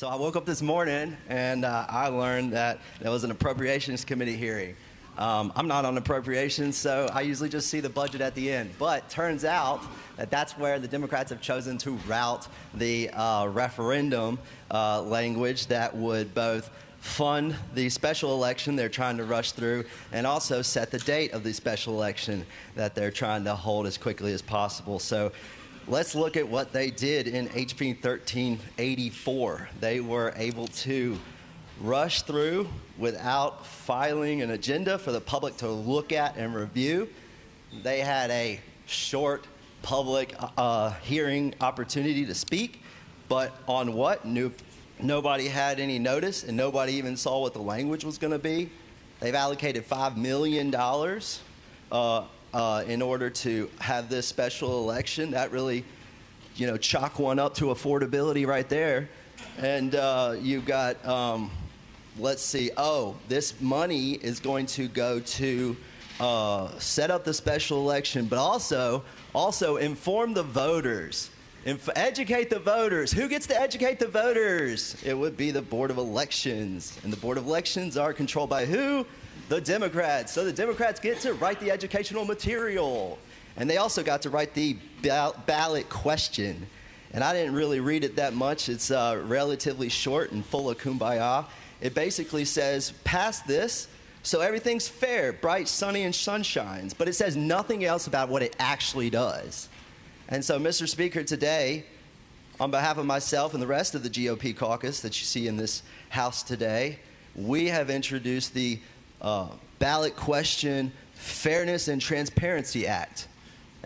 So I woke up this morning and I learned that there was an Appropriations Committee hearing. I'm not on appropriations, so I usually just see the budget at the end. But turns out that that's where the Democrats have chosen to route the referendum language that would both fund the special election they're trying to rush through and also set the date of the special election that they're trying to hold as quickly as possible. So let's look at what they did in HB 1384. They were able to rush through without filing an agenda for the public to look at and review. They had a short public hearing opportunity to speak, but on what? Nobody had any notice, and nobody even saw what the language was going to be. They've allocated $5 million in order to have this special election. That really, chalk one up to affordability right there. And you've got, let's see, this money is going to go to set up the special election, but also inform the voters. Educate the voters. Who gets to educate the voters? It would be the Board of Elections. And the Board of Elections are controlled by who? The Democrats. So the Democrats get to write the educational material. And they also got to write the ballot question. And I didn't really read it that much. It's relatively short and full of kumbaya. It basically says, pass this so everything's fair, bright, sunny, and sunshines. But it says nothing else about what it actually does. And so, Mr. Speaker, today, on behalf of myself and the rest of the GOP caucus that you see in this House today, we have introduced the Ballot Question Fairness and Transparency Act.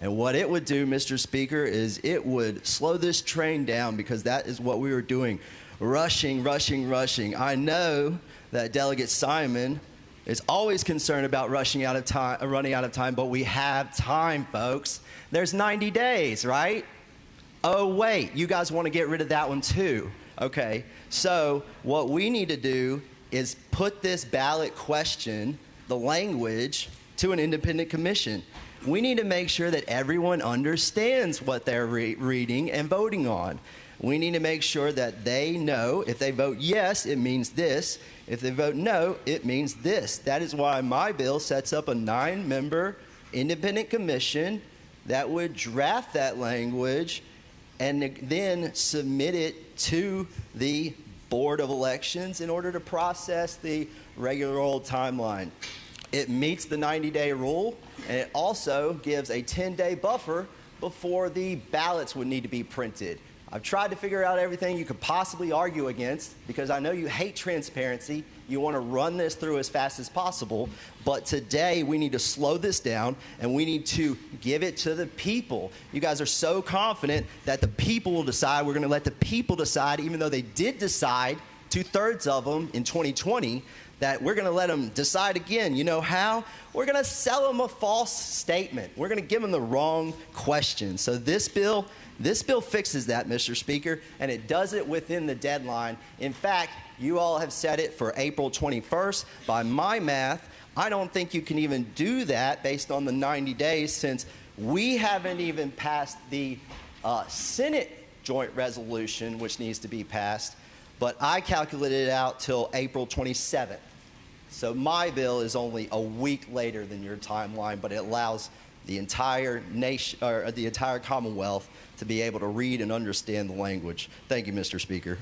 And what it would do, Mr. Speaker, is it would slow this train down, because that is what we were doing, rushing. I know that Delegate Simon is always concerned about running out of time, but we have time, folks. There's 90 days, right? Oh, wait, you guys want to get rid of that one too. Okay, so what we need to do is put this ballot question, the language, to an independent commission. We need to make sure that everyone understands what they're reading and voting on. We need to make sure that they know if they vote yes, it means this. If they vote no, it means this. That is why my bill sets up a 9-member independent commission that would draft that language and then submit it to the Board of Elections in order to process the regular old timeline. It meets the 90-day rule, and it also gives a 10-day buffer before the ballots would need to be printed. I've tried to figure out everything you could possibly argue against, because I know you hate transparency. You want to run this through as fast as possible. But today we need to slow this down, and we need to give it to the people. You guys are so confident that the people will decide. We're going to let the people decide, even though they did decide, 2/3 of them in 2020, that we're going to let them decide again. You know how? We're going to sell them a false statement. We're going to give them the wrong question. So this bill fixes that, Mr. Speaker, and it does it within the deadline. In fact, you all have set it for April 21st. By my math, I don't think you can even do that based on the 90 days, since we haven't even passed the Senate joint resolution, which needs to be passed, but I calculated it out till April 27th. So my bill is only a week later than your timeline, but it allows the entire nation, or the entire Commonwealth, to be able to read and understand the language. Thank you, Mr. Speaker.